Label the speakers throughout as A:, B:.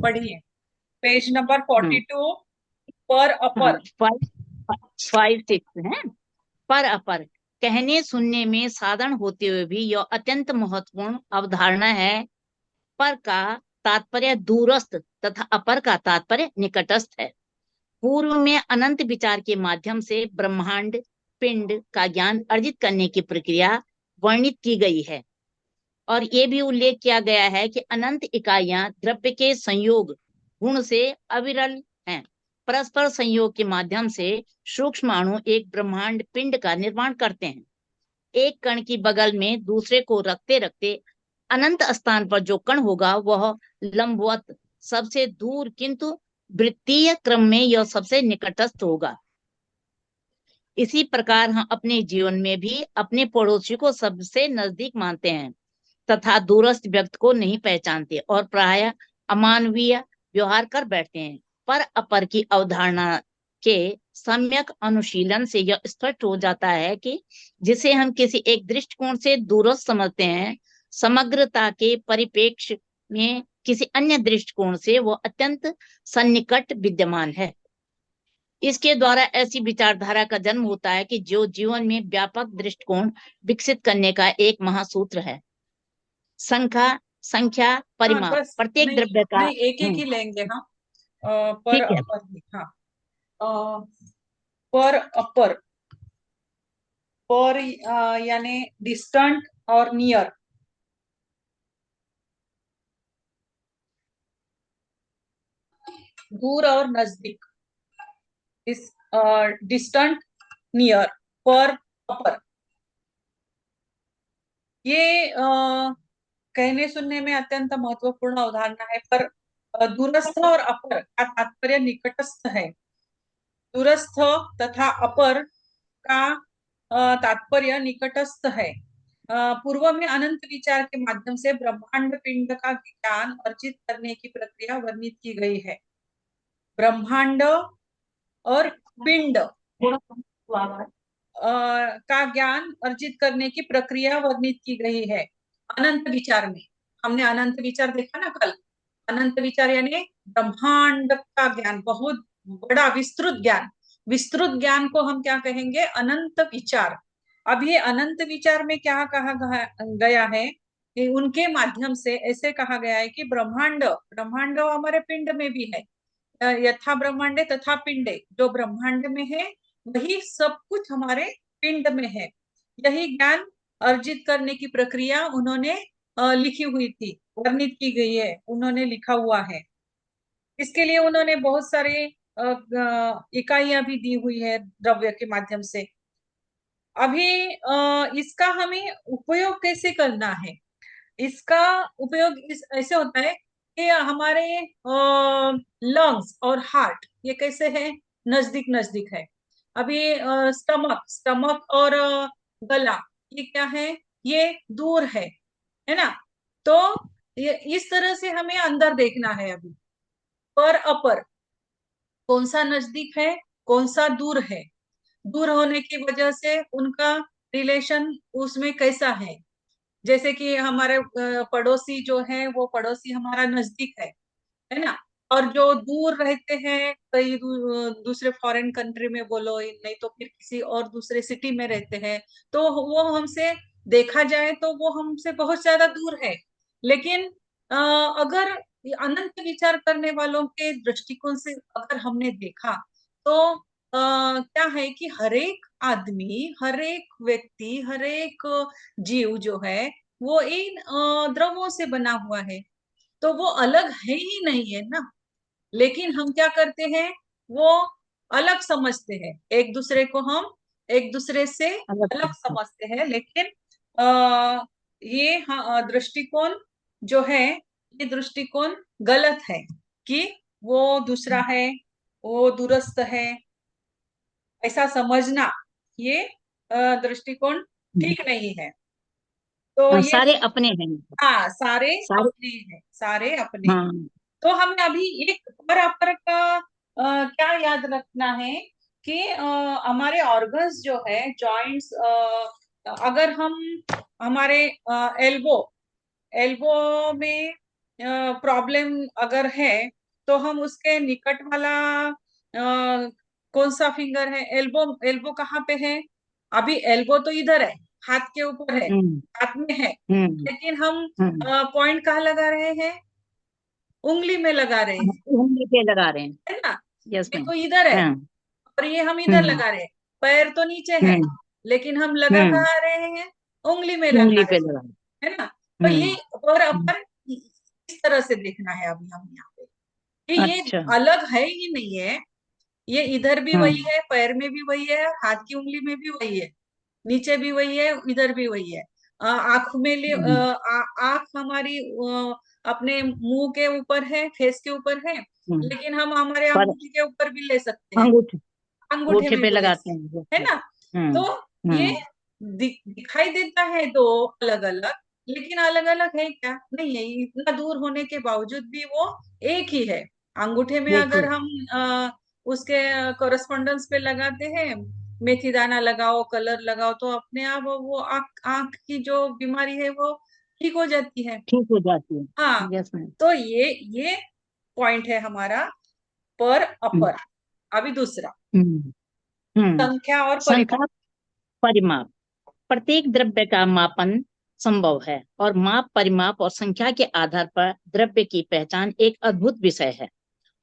A: पढ़िए page number
B: हम्म
A: 42 पर
B: हाँ,
A: अपर।
B: 5, 5, 6 है। पर अपर कहने सुनने में साधारण होते हुए भी यह अत्यंत महत्वपूर्ण अवधारणा है। पर का तात्पर्य दूरस्थ तथा अपर का तात्पर्य निकटस्थ है। पूर्व में अनंत विचार के माध्यम से ब्रह्मांड पिंड का ज्ञान अर्जित करने की प्रक्रिया वर्णित की गई है। और ये भी उल्लेख किया गया है कि अनंत इकाइयां द्रव्य के संयोग गुण से अविरल हैं। परस्पर संयोग के माध्यम से सूक्ष्म अणु एक ब्रह्मांड पिंड का निर्माण करते हैं। एक कण की बगल में दूसरे को रखते रखते अनंत स्थान पर जो कण होगा वह लंबवत सबसे दूर किंतु वृत्तीय क्रम में यह सबसे निकटस्थ होगा। इसी प्रकार हम अपने जीवन में भी अपने पड़ोसी को सबसे नजदीक मानते हैं तथा दूरस्थ व्यक्ति को नहीं पहचानते और प्रायः अमानवीय व्यवहार कर बैठते हैं। पर अपर की अवधारणा के सम्यक अनुशीलन से यह स्पष्ट हो जाता है कि जिसे हम किसी एक दृष्टिकोण से दूरस्थ समझते हैं, समग्रता के परिप्रेक्ष्य में किसी अन्य दृष्टिकोण से वह अत्यंत सन्निकट विद्यमान है। इसके द्वारा ऐसी विचारधारा का जन्म होता है कि जो जीवन में व्यापक दृष्टिकोण विकसित करने का एक महासूत्र है। संख्या संख्या
A: हाँ
B: परिमाप
A: बस,
B: प्रत्येक
A: नहीं
B: द्रव्य का।
A: नहीं, एक एक ही लेंगे हम। पर
B: ठीक है।
A: अपर ही, हाँ। अ, पर अपर, पर यानी डिस्टेंट और नियर। दूर और नजदीक, इस डिस्टेंट नियर, पर अपर। ये कहने सुनने में अत्यंत महत्वपूर्ण अवधारणा है। पर दूरस्थ और अपर का तात्पर्य निकटस्थ है। दूरस्थ तथा अपर का तात्पर्य निकटस्थ है। पूर्व में अनंत विचार के माध्यम से ब्रह्मांड पिंड का ज्ञान अर्जित करने की प्रक्रिया वर्णित की गई है। ब्रह्मांड और पिंड का ज्ञान अर्जित करने की प्रक्रिया वर्णित की गई है अनंत विचार में। हमने अनंत विचार देखा ना कल। अनंत विचार यानी ब्रह्मांड का ज्ञान, बहुत बड़ा विस्तृत ज्ञान। विस्तृत ज्ञान को हम क्या कहेंगे? अनंत विचार। अब ये अनंत विचार में क्या कहा गया है कि उनके माध्यम से ऐसे कहा गया है कि ब्रह्मांड, ब्रह्मांड हमारे पिंड में भी है। यथा ब्रह्मांडे तथा पिंडे, जो ब्रह्मांड में है वही सब कुछ हमारे पिंड में है। यही ज्ञान अर्जित करने की प्रक्रिया उन्होंने लिखी हुई थी, वर्णित की गई है, उन्होंने लिखा हुआ है। इसके लिए उन्होंने बहुत सारे इकाइयां भी दी हुई है द्रव्य के माध्यम से। अभी इसका हमें उपयोग कैसे करना है? इसका उपयोग इस ऐसे होता है कि हमारे लंग्स और हार्ट ये कैसे है? नजदीक नजदीक है। अभी स्टमक, स्टमक और गला ये क्या है? ये दूर है ना? तो ये इस तरह से हमें अंदर देखना है अभी। पर अपर कौन सा नजदीक है, कौन सा दूर है? दूर होने की वजह से उनका रिलेशन उसमें कैसा है? जैसे कि हमारे पड़ोसी जो है वो पड़ोसी हमारा नजदीक है ना? और जो दूर रहते हैं कई दूसरे फॉरेन कंट्री में बोलो, नहीं तो फिर किसी और दूसरे सिटी में रहते हैं, तो वो हमसे देखा जाए तो वो हमसे बहुत ज्यादा दूर है। लेकिन अगर ये अनंत विचार करने वालों के दृष्टिकोण से अगर हमने देखा तो क्या है कि हरेक आदमी, हरेक व्यक्ति, हरेक जीव जो है वो इन द्रव्यों से बना हुआ है। तो वो अलग है ही नहीं है ना। लेकिन हम क्या करते हैं? वो अलग समझते हैं एक दूसरे को, हम एक दूसरे से
B: अलग
A: अलग
B: से।
A: समझते हैं। लेकिन आ, ये दृष्टिकोण जो है, ये दृष्टिकोण गलत है कि वो दूसरा है, वो दूरस्थ है, ऐसा समझना ये दृष्टिकोण ठीक नहीं है। तो ये
B: सारे अपने हैं।
A: हाँ, सारे
B: सारे।
A: अपने हैं, सारे अपने हैं।
B: हाँ।
A: तो हमें अभी एक पर अपर का क्या याद रखना है कि हमारे ऑर्गन्स जो है, जॉइंट्स, अगर हम हमारे एल्बो, एल्बो में प्रॉब्लम अगर है तो हम उसके निकट वाला कौन सा फिंगर है, एल्बो, एल्बो कहाँ पे है? अभी एल्बो तो इधर है, हाथ के ऊपर है,
B: हम्म
A: हाथ में है,
B: हम्म
A: लेकिन हम
B: हम्म
A: पॉइंट कहाँ लगा रहे हैं? उंगली में लगा रहे हैं,
B: उंगली पे लगा रहे हैं।
A: है ना?
B: यस
A: ये
B: मैम।
A: तो इधर है
B: हाँ।
A: और ये हम इधर
B: हम्म
A: लगा रहे हैं। पैर तो नीचे है,
B: हम्म
A: लेकिन हम लगा
B: हम्म
A: कहाँ रहे हैं? उंगली में लगा
B: उंगली
A: रहे
B: पे
A: हैं,
B: लगा
A: है ना? तो
B: हम्म
A: ये और
B: हम्म,
A: अपन इस तरह से देखना है अभी हम यहाँ पे कि ये
B: अच्छा।
A: अलग है ही नहीं है। ये इधर भी वही
B: हम्म
A: है, पैर में भी वही है, हाथ की उंगली में भी वही है, नीचे भी वही है, इधर भी वही है। आंख में
B: हम्म
A: आंख हमारी अपने मुंह के ऊपर है, फेस के ऊपर है,
B: हम्म,
A: लेकिन हम हमारे
B: पर
A: अंगूठी के ऊपर भी ले सकते हैं,
B: अंगूठे
A: अंगूठे
B: अंगूठे
A: में
B: पे
A: भी ले
B: लगाते हैं।
A: सकते हैं, है
B: हम्म
A: ना? तो ये
B: हम्म
A: दिखाई देता है दो अलग अलग, लेकिन अलग अलग है क्या? नहीं है, इतना दूर होने के बावजूद भी वो एक ही है। अंगूठे में अगर
B: देखिए।
A: हम उसके कोरस्पॉन्डेंस पे लगाते हैं, मेथी दाना लगाओ, कलर लगाओ, तो अपने आप वो आंख आंख की जो बीमारी है वो ठीक हो जाती है।
B: ठीक हो जाती
A: हाँ,
B: है। Yes ma'am.
A: तो ये पॉइंट है हमारा, पर अपर। अभी दूसरा,
B: हम्म हम्म
A: संख्या और परिमाप।
B: संख्या परिमाप। प्रत्येक द्रव्य का मापन संभव है और माप परिमाप और संख्या के आधार पर द्रव्य की पहचान एक अद्भुत विषय है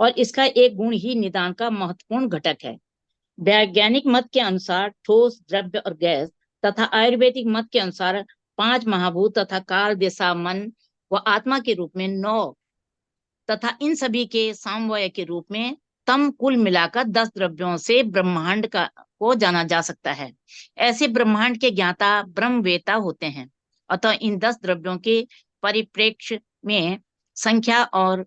B: और इसका एक गुण ही निदान का महत्वपूर्ण घटक है। वैज्ञानिक मत के अनुसार ठोस, द्रव्य और गैस तथा आयुर्वेदिक मत के अनुसार पांच महाभूत तथा काल, दिशा, मन व आत्मा के रूप में नौ तथा इन सभी के समन्वय के रूप में तम कुल मिलाकर 10 द्रव्यों से ब्रह्मांड का को जाना जा सकता है। ऐसे ब्रह्मांड के ज्ञाता ब्रह्मवेता होते हैं। अतः इन 10 द्रव्यों के परिप्रेक्ष्य में संख्या और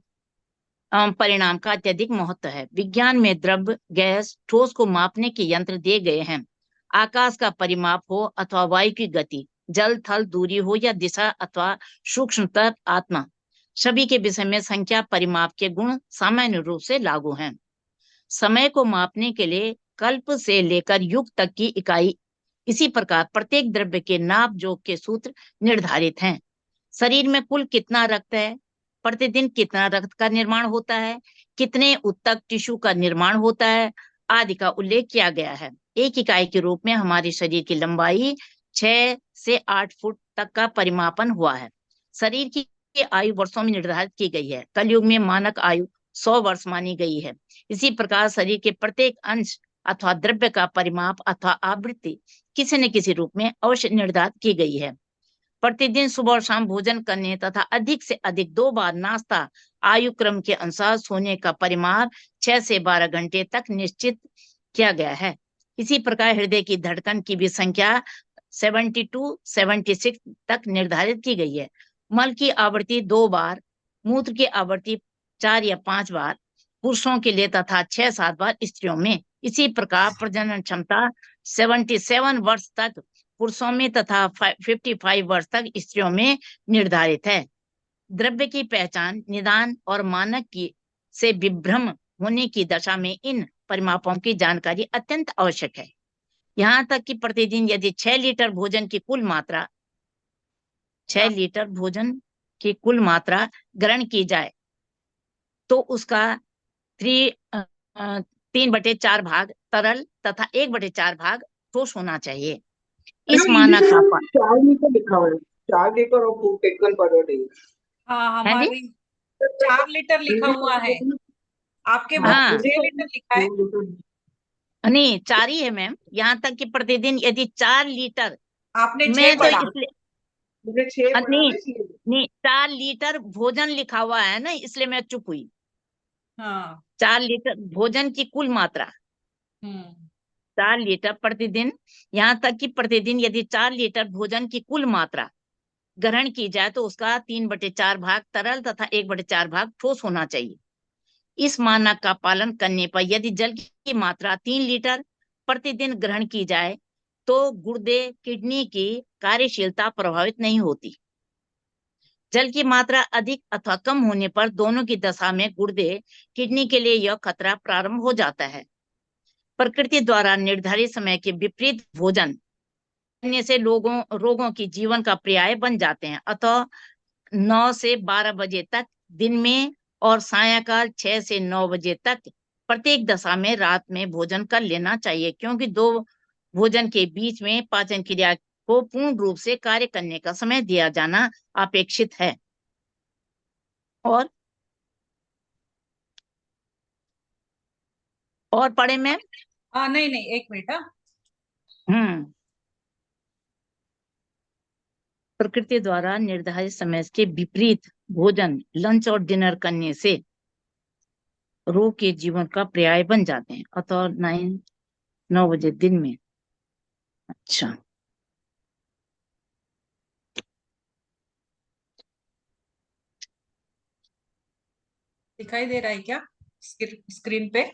B: परिणाम का अत्यधिक महत्व है। विज्ञान में द्रव्य, गैस, ठोस को मापने के यंत्र दिए गए हैं। आकाश का परिमाप हो अथवा वायु की गति, जल थल दूरी हो या दिशा अथवा सूक्ष्मतर आत्मा, सभी के विषय में संख्या परिमाप के गुण सामान्य रूप से लागू हैं। समय को मापने के लिए कल्प से लेकर युग तक की इकाई, इसी प्रकार प्रत्येक द्रव्य के नाप जोख के सूत्र निर्धारित हैं। शरीर में कुल कितना रक्त है, प्रतिदिन कितना रक्त का निर्माण होता है, कितने उत्तक टिश्यू का निर्माण होता है आदि का उल्लेख किया गया है। एक इकाई के रूप में हमारे शरीर की लंबाई 6 से 8 फुट तक का परिमापन हुआ है। शरीर की आयु वर्षों में निर्धारित की गई है। कलयुग में मानक आयु 100 वर्ष मानी गई है। इसी प्रकार शरीर के प्रत्येक अंश अथवा द्रव्य का परिमाप अथवा आवृत्ति किसी न किसी रूप में अवश्य निर्धारित की गई है। प्रतिदिन सुबह और शाम भोजन करने तथा अधिक से अधिक 2 बार नाश्ता आयु क्रम के अनुसार सोने का परिमाप 6 से 12 घंटे तक निश्चित किया गया है। इसी प्रकार हृदय की धड़कन की भी संख्या 72-76 तक निर्धारित की गई है। मल की आवृत्ति 2 बार, मूत्र की आवृत्ति 4 या 5 बार पुरुषों के लिए तथा 6-7 बार स्त्रियों में। इसी प्रकार प्रजनन क्षमता 77 वर्ष तक पुरुषों में तथा 55 वर्ष तक स्त्रियों में निर्धारित है। द्रव्य की पहचान, निदान और मानक की से विभ्रम होने की दशा में इन परिमापों की जानकारी अत्यंत आवश्यक है। यहाँ तक कि प्रतिदिन यदि 6 लीटर भोजन की कुल मात्रा 6
A: हाँ,
B: लीटर भोजन की कुल मात्रा ग्रहण की जाए तो उसका 3/4 भाग तरल तथा 1/4 भाग ठोस होना चाहिए। इस
C: मैडम इसी
B: मानक
C: में
B: का
C: 4 लीटर लिखा हुआ है, 4 litre of food taken per day.
A: हाँ,
B: है जी।
A: हमारी 4 लीटर लिखा हुआ है, आपके बुक में
B: हाँ
A: 6 लीटर लिखा है।
B: नहीं, 4 ही है मैम। यहाँ तक कि प्रतिदिन यदि 4 लीटर,
A: आपने छह
B: मैं तो
A: पढ़ा।
B: इसलिए
C: मुझे 6 पढ़ा
B: नहीं
C: ना इसलिए।
B: नहीं, 4 लीटर भोजन लिखा हुआ है ना, इसलिए मैं चुप हुई।
A: हाँ।
B: 4 लीटर भोजन की कुल मात्रा,
A: हम्म।
B: 4 लीटर प्रतिदिन। यहाँ तक कि प्रतिदिन यदि 4 लीटर भोजन की कुल मात्रा ग्रहण की जाए तो उसका 3/4 भाग तरल तथा 1/4 भाग ठोस होना चाहिए। इस मानक का पालन करने पर यदि जल की मात्रा 3 लीटर प्रतिदिन ग्रहण की जाए तो गुर्दे, किडनी की कार्यशीलता प्रभावित नहीं होती। जल की मात्रा अधिक अथवा कम होने पर दोनों की दशा में गुर्दे, किडनी के लिए यह खतरा प्रारंभ हो जाता है। प्रकृति द्वारा निर्धारित समय के विपरीत भोजन करने से लोगों रोगों की जीवन का पर्याय बन जाते हैं। अतः 9 से 12 बजे तक दिन में और सायंकाल 6 से 9 बजे तक प्रत्येक दशा में रात में भोजन कर लेना चाहिए, क्योंकि दो भोजन के बीच में पाचन क्रिया को पूर्ण रूप से कार्य करने का समय दिया जाना अपेक्षित है। और पढ़े मैम?
A: नहीं नहीं, एक मिनट।
B: हम्म प्रकृति द्वारा निर्धारित समय के विपरीत भोजन, लंच और डिनर करने से रोग के जीवन का पर्याय बन जाते हैं। अतः 9 बजे दिन में। अच्छा,
A: दिखाई दे रहा है क्या स्क्रीन पे?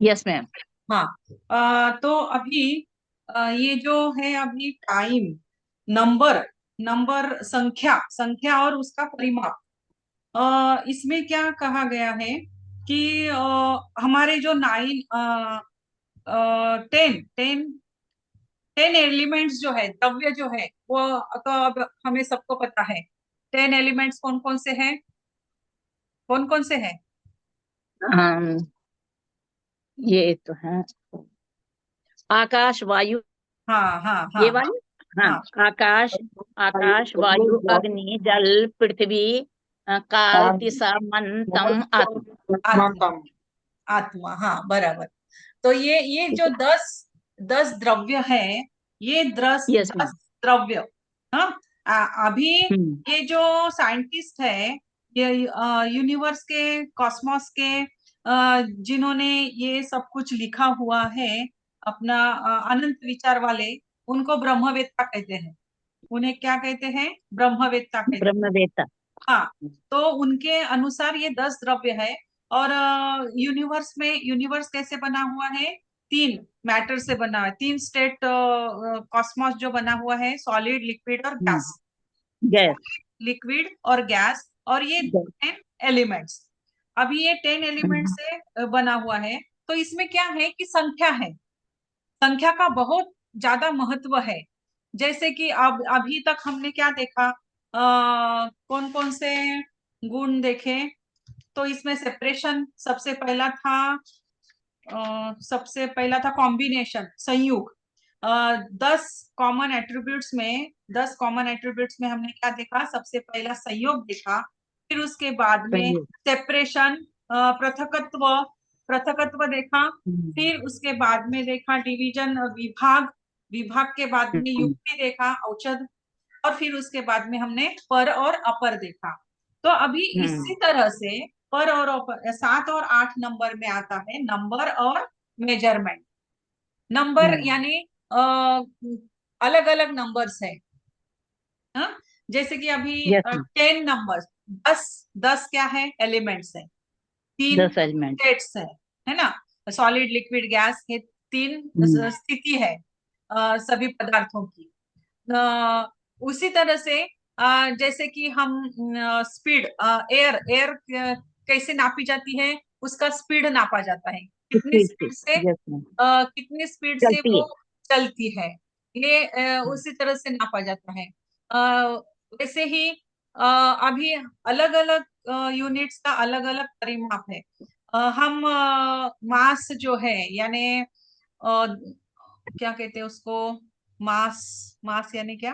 B: Yes ma'am.
A: हाँ। तो अभी ये जो है अभी टाइम, नंबर, नंबर संख्या, संख्या और उसका परिमाप, इसमें क्या कहा गया है कि हमारे जो 10 एलिमेंट्स जो है, द्रव्य जो है वो, तो अब हमें सबको पता है 10 एलिमेंट्स कौन कौन से हैं, कौन कौन से हैं?
B: हाँ, ये तो है आकाश, वायु,
A: हाँ हाँ
B: ये
A: हाँ
B: वाली। हाँ,
A: हाँ
B: आकाश, आकाश, वायु, अग्नि, जल, पृथ्वी, काल, दिशा, मन, तम, आत्मा।
A: आत्मा, आत्मा, हाँ बराबर। तो ये
B: ठीक
A: जो
B: है।
A: 10 द्रव्य है, ये
B: यस
A: 10
B: मैम।
A: द्रव्य। हाँ। अभी
B: हम्म
A: ये जो साइंटिस्ट है, ये यूनिवर्स के, कॉस्मोस के, जिन्होंने ये सब कुछ लिखा हुआ है, अपना अनंत विचार वाले, उनको ब्रह्मवेत्ता कहते हैं। उन्हें क्या कहते हैं? ब्रह्मवेत्ता कहते हैं।
B: ब्रह्मवेत्ता।
A: हाँ। तो उनके अनुसार ये 10 द्रव्य है। और यूनिवर्स में, यूनिवर्स कैसे बना हुआ है? 3 मैटर से बना है, 3 स्टेट कॉस्मोस जो बना हुआ है, सॉलिड, लिक्विड और गैस।
B: गैस।
A: लिक्विड और गैस, और ये 10 एलिमेंट्स। अभी ये 10 एलिमेंट से बना हुआ है। तो इसमें क्या है कि संख्या है, संख्या का बहुत ज्यादा महत्व है। जैसे कि अब अभी तक हमने क्या देखा, कौन कौन से गुण देखे? तो इसमें सेपरेशन सबसे पहला था, सबसे पहला था कॉम्बिनेशन, संयुग। 10 कॉमन एट्रीब्यूट्स में, 10 कॉमन एट्रीब्यूट्स में हमने क्या देखा? सबसे पहला संयोग देखा, फिर उसके बाद में
B: संयोग।
A: सेपरेशन, पृथकत्व, पृथकत्व देखा, फिर उसके बाद में देखा डिवीजन, विभाग, विभाग के बाद में युक्ति देखा, औषध, और फिर उसके बाद में हमने पर और अपर देखा। तो अभी इसी तरह से पर और अपर, 7 और 8 नंबर में आता है नंबर और मेजरमेंट। नंबर यानी अलग अलग नंबर्स है। हाँ? जैसे कि अभी
B: यस।
A: 10 नंबर, 10 क्या है? एलिमेंट्स है, 3
B: 10 एलिमेंट।
A: स्टेट्स है ना? सॉलिड, लिक्विड, गैस, ये 3 स्थिति है सभी पदार्थों की। उसी तरह से जैसे कि हम स्पीड, एयर, एयर कैसे नापी जाती है? उसका स्पीड नापा जाता है, कितनी
B: स्पीड से।
A: स्पीड से,
B: यस मैम।
A: कितनी स्पीड से
B: चलती
A: वो
B: है।
A: चलती है, ये उसी तरह से नापा जाता है। वैसे ही अभी अलग अलग यूनिट्स का अलग अलग परिमाप है। हम मास जो है, यानी क्या कहते हैं उसको? मास, मास यानी क्या?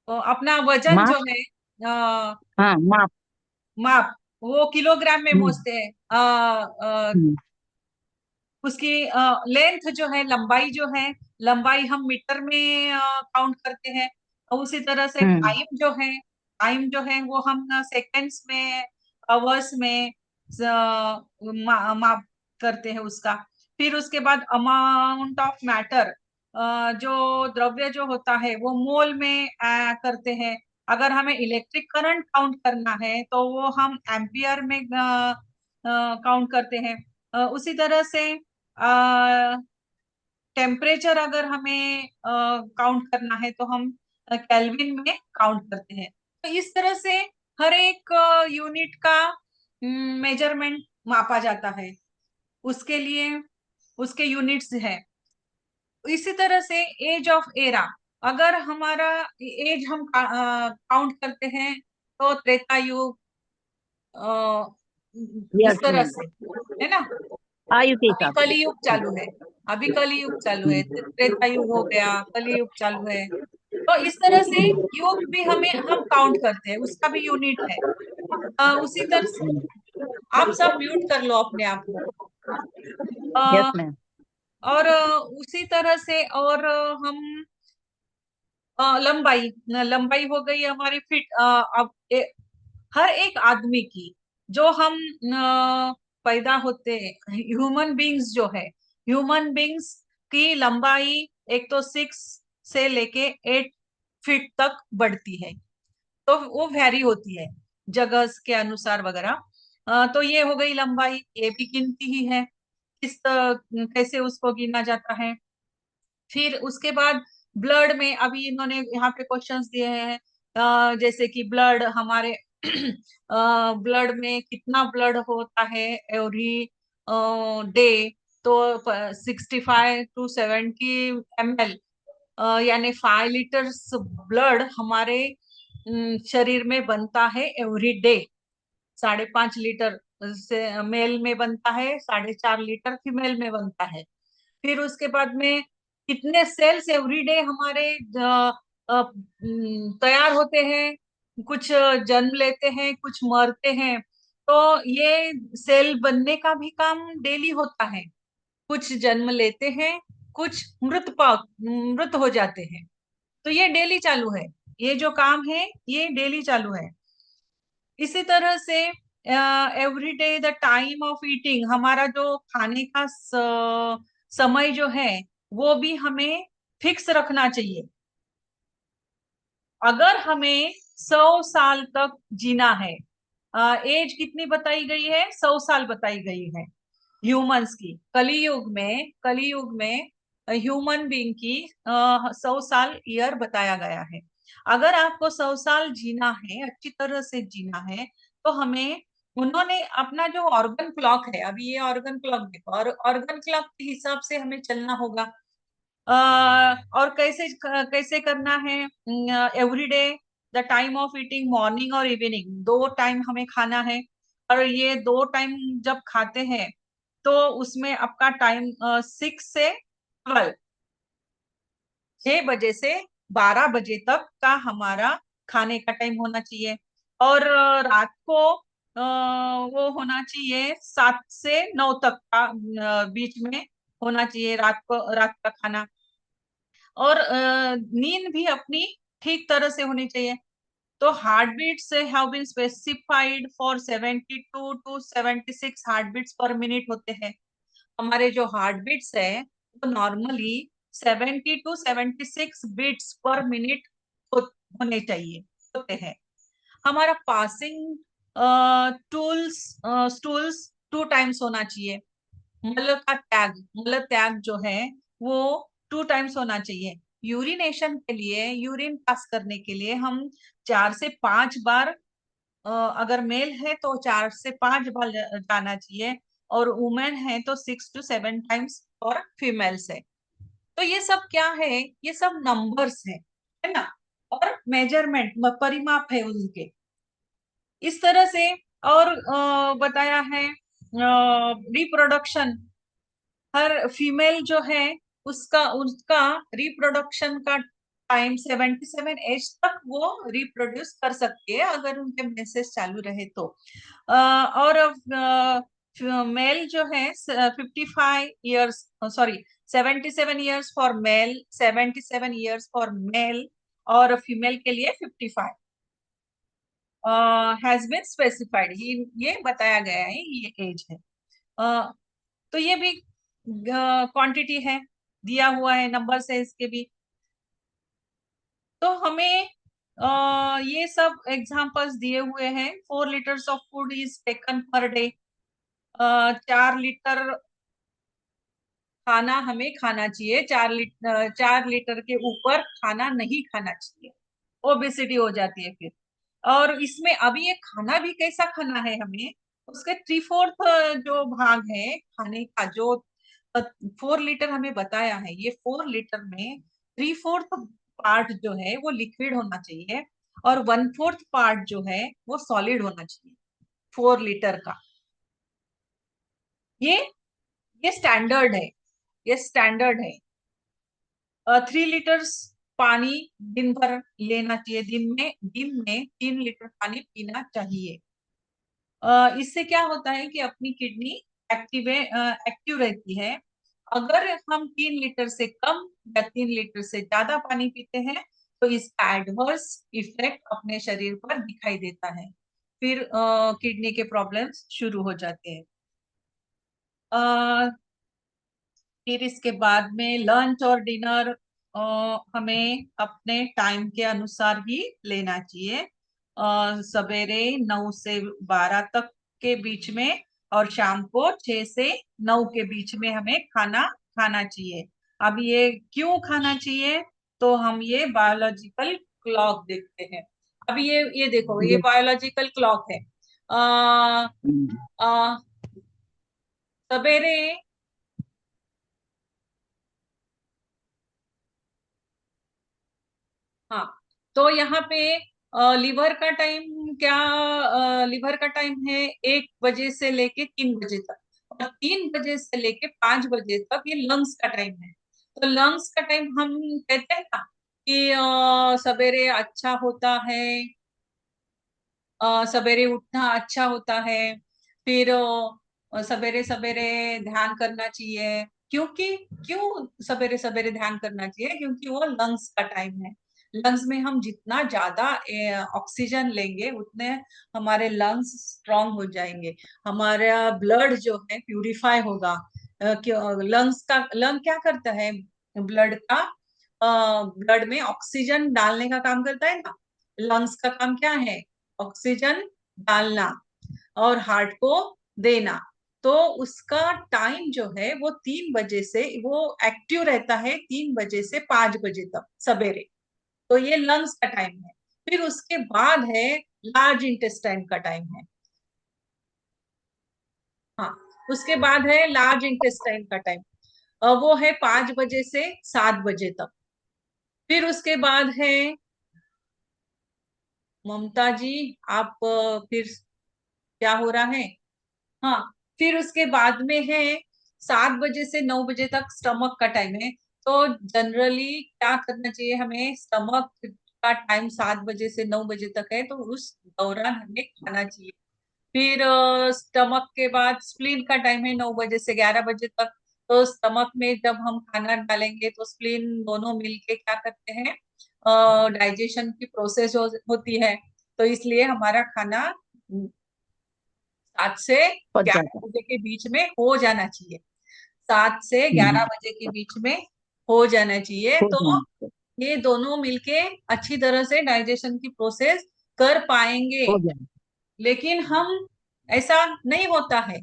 A: तो अपना वजन जो
B: माप।
A: है, अ,
B: हाँ, माप।
A: माप, वो किलोग्राम में
B: हम्म
A: मोजते हैं।
B: हम्म
A: उसकी लेंथ जो है, लंबाई जो है, लंबाई हम मीटर में काउंट करते हैं। और उसी तरह से
B: हम्म
A: टाइम जो है, टाइम जो है वो हम सेकेंड्स में, आवर्स में माप करते हैं उसका। फिर उसके बाद अमाउंट ऑफ मैटर, जो द्रव्य जो होता है वो मोल में करते हैं। अगर हमें इलेक्ट्रिक करंट काउंट करना है तो वो हम एम्पियर में काउंट करते हैं। उसी तरह से टेम्परेचर अगर हमें काउंट करना है तो हम केल्विन में काउंट करते हैं। तो इस तरह से हर एक यूनिट का मेजरमेंट मापा जाता है, उसके लिए उसके यूनिट्स है। इसी तरह से एज ऑफ एरा, अगर हमारा एज हम काउंट करते हैं तो त्रेता युग, इस
B: यस
A: तरह
B: मैम,
A: से, है ना।
B: आयु के
A: अभी
B: हिसाब से।
A: कली युग चालू है, अभी कली युग चालू है, त्रेता युग हो गया, कली युग चालू है। तो इस तरह से युग भी हम काउंट करते हैं, उसका भी यूनिट है। उसी तरह से आप सब म्यूट कर लो अपने आप को।
B: यस
A: अ,
B: मैम।
A: और उसी तरह से और हम लंबाई, लंबाई हो गई हमारी फिट। अब हर एक आदमी की, जो हम पैदा होते हैं, ह्यूमन बींग्स जो है, ह्यूमन बींग्स की लंबाई एक तो 6 से लेके 8 फीट तक बढ़ती है। तो वो वैरी होती है जगह के अनुसार वगैरह। तो ये हो गई लंबाई, ये भी गिनती ही है, कैसे उसको गिना जाता है। फिर उसके बाद ब्लड में, अभी इन्होंने यहाँ पे क्वेश्चंस दिए हैं, जैसे कि ब्लड हमारे ब्लड में कितना ब्लड होता है एवरी डे। तो 65 to 70 ml, यानी 5 लीटर्स ब्लड हमारे शरीर में बनता है एवरी डे। 5.5 लीटर से मेल में बनता है, 4.5 लीटर फीमेल में बनता है। फिर उसके बाद में कितने सेल्स एवरीडे हमारे तैयार होते हैं, कुछ जन्म लेते हैं, कुछ मरते हैं। तो ये सेल बनने का भी काम डेली होता है। कुछ जन्म लेते हैं, कुछ मृत हो जाते हैं। तो ये डेली चालू है, ये जो काम है ये डेली चालू है। इसी तरह से every day the time of eating, हमारा जो खाने का समय जो है वो भी हमें फिक्स रखना चाहिए। अगर हमें 100 साल तक जीना है, एज कितनी बताई गई है, 100 साल बताई गई है ह्यूमंस की। कली युग में ह्यूमन बीइंग की 100 साल ईयर बताया गया है। अगर आपको 100 साल जीना है, अच्छी तरह से जीना है, तो हमें, उन्होंने अपना जो ऑर्गन क्लॉक है, अभी ये ऑर्गन क्लॉक देखो, और ऑर्गन क्लॉक के हिसाब से हमें चलना होगा। और कैसे कैसे करना है, every day the time of eating, morning और इवनिंग, 2 टाइम हमें खाना है। और ये 2 टाइम जब खाते हैं तो उसमें आपका टाइम 6 से 12, 6 बजे से 12 बजे तक का हमारा खाने का टाइम होना चाहिए। और रात को वो होना चाहिए 7 से 9 तक का, बीच में होना चाहिए रात का खाना। और नींद भी अपनी ठीक तरह से होनी चाहिए। तो heart beats have been specified for 72 to 76 heart beats per minute होते हैं। हमारे जो हार्ट बीट्स है वो normally 70 to 76 beats per minute होने चाहिए, होते हैं। हमारा पासिंग स्टूल्स 2 टाइम्स होना चाहिए। मल त्याग जो है वो 2 टाइम्स होना चाहिए। यूरिनेशन के लिए, यूरिन पास करने के लिए हम 4 से 5 बार, अगर मेल है तो 4 से 5 बार जाना चाहिए, और वुमेन है तो 6 to 7 टाइम्स और फीमेल्स है। तो ये सब क्या है, ये सब नंबर्स है ना, और मेजरमेंट, परिमाप है उनके, इस तरह से। और बताया है रिप्रोडक्शन, हर फीमेल जो है उसका उसका रिप्रोडक्शन का टाइम 77 एज तक वो रिप्रोड्यूस कर सकती है, अगर उनके मेंसेस चालू रहे तो। और मेल जो है 55 years, sorry 77 years for male, 77 years for male, और फीमेल के लिए 55 हैज बीन स्पेसिफाइड, ये बताया गया है, ये एज है। तो ये भी क्वांटिटी है, दिया हुआ है, नंबर्स है इसके भी। तो हमें ये सब एग्जांपल्स दिए हुए हैं। 4 litres of food is taken per day, 4 litre खाना हमें खाना चाहिए, 4 लीटर के ऊपर खाना नहीं खाना चाहिए, ओबेसिटी हो जाती है फिर। और इसमें अभी ये खाना भी कैसा खाना है, हमें उसके 3/4 जो भाग है खाने का, जो 4 लीटर हमें बताया है, ये 4 लीटर में 3/4 पार्ट जो है वो लिक्विड होना चाहिए और 1/4 पार्ट जो है वो सॉलिड होना चाहिए 4 लीटर का। ये ये स्टैंडर्ड है, ये स्टैंडर्ड है। 3 लीटर्स पानी दिन भर लेना चाहिए, दिन में 3 लीटर पानी पीना चाहिए। इससे क्या होता है कि अपनी किडनी एक्टिव रहती है। अगर हम 3 लीटर से कम या 3 लीटर से ज्यादा पानी पीते हैं तो इसका एडवर्स इफेक्ट अपने शरीर पर दिखाई देता है, फिर किडनी के प्रॉब्लम्स शुरू हो जाते हैं। फिर इसके बाद में लंच और डिनर हमें अपने टाइम के अनुसार ही लेना चाहिए। सवेरे 9 से 12 तक के बीच में और शाम को 6 से 9 के बीच में हमें खाना खाना चाहिए। अब ये क्यों खाना चाहिए, तो हम ये बायोलॉजिकल क्लॉक देखते हैं। अभी ये देखो, ये बायोलॉजिकल क्लॉक है। सवेरे हाँ, तो यहाँ पे लिवर का टाइम क्या, लिवर का टाइम है 1 बजे से लेके 3 बजे तक, और 3 बजे से लेके 5 बजे तक ये लंग्स का टाइम है। तो लंग्स का टाइम हम कहते हैं ना कि सवेरे अच्छा होता है, सवेरे उठना अच्छा होता है, फिर सवेरे सवेरे ध्यान करना चाहिए। क्योंकि क्यों सवेरे सवेरे ध्यान करना चाहिए, क्योंकि वो लंग्स का टाइम है। लंग्स में हम जितना ज्यादा ऑक्सीजन लेंगे उतने हमारे लंग्स स्ट्रांग हो जाएंगे, हमारा ब्लड जो है प्यूरिफाई होगा। लंग क्या करता है, ब्लड का ब्लड में ऑक्सीजन डालने का काम करता है ना। लंग्स का काम क्या है, ऑक्सीजन डालना और हार्ट को देना। तो उसका टाइम जो है वो 3 बजे से वो एक्टिव रहता है, 3 बजे से 5 बजे तक सवेरे। तो ये लंग्स का टाइम है। फिर उसके बाद है लार्ज इंटेस्टाइन का टाइम है। हाँ, उसके बाद है लार्ज इंटेस्टाइन का टाइम, वो है 5 बजे से 7 बजे तक। फिर उसके बाद है, ममता जी आप फिर क्या हो रहा है। हाँ, फिर उसके बाद में है 7 बजे से 9 बजे तक स्टमक का टाइम है। तो जनरली क्या करना चाहिए, हमें स्टमक का टाइम 7 बजे से 9 बजे तक है, तो उस दौरान हमें खाना चाहिए। फिर स्टमक के बाद स्प्लीन का टाइम है 9 बजे से 11 बजे तक। तो स्टमक में जब हम खाना डालेंगे तो स्प्लीन दोनों मिलके क्या करते हैं, डाइजेशन की प्रोसेस होती है। तो इसलिए हमारा खाना 7 से
B: पच
A: 11
B: जाता
A: बजे के बीच में हो जाना चाहिए। 7 से
B: है।
A: 11 बजे के बीच में हो जाना चाहिए।
B: हो
A: तो
B: जाए
A: ये दोनों मिलके अच्छी तरह से डाइजेशन की प्रोसेस कर पाएंगे।
B: हो जाए।
A: लेकिन हम ऐसा नहीं होता है,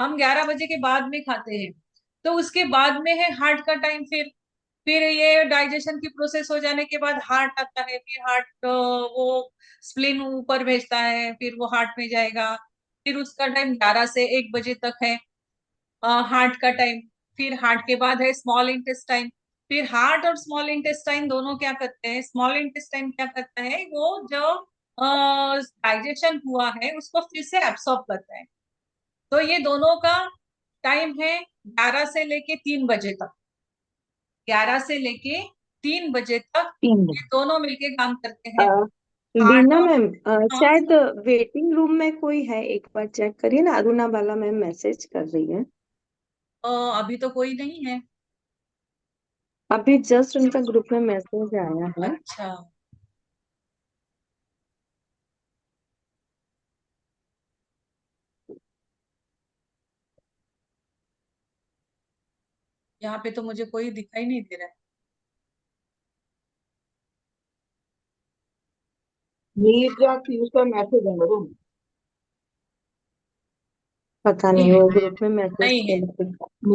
A: हम 11 बजे के बाद में खाते हैं। तो उसके बाद में है हार्ट का टाइम। फिर ये डाइजेशन की प्रोसेस हो जाने के बाद हार्ट आता है। फिर हार्ट वो स्प्लीन ऊपर भेजता है, फिर वो हार्ट में जाएगा। फिर उसका टाइम 11 से 1 बजे तक है हार्ट का टाइम। फिर हार्ट के बाद है स्मॉल इंटेस्टाइन। फिर हार्ट और स्मॉल इंटेस्टाइन दोनों क्या करते हैं, स्मॉल इंटेस्टाइन क्या करता है, वो जो डाइजेशन हुआ है उसको फिर से एब्सॉर्ब करता है। तो ये दोनों का टाइम है 11 से लेके 3 बजे तक। 11 से लेके 3 बजे तक
B: 3 दिन।
A: ये दोनों मिलके काम करते
C: अ,
A: हैं। हार्ट
C: बीना
A: और
C: मैम,
A: हाँ,
C: शायद वेटिंग रूम में कोई है, एक बार चेक करिए ना। अरुणा बाला मैम मैसेज कर रही है।
A: अभी तो कोई नहीं है।
C: अभी जस्ट उनका ग्रुप में मैसेज आया है।
A: अच्छा, यहाँ पे तो मुझे कोई दिखाई नहीं दे रहा है।
C: नीरजा पीयूष का मैसेज है मैडम। पता
A: नहीं
C: नहीं,
A: है,
C: वो ग्रुप में
A: नहीं है।
C: मैसेज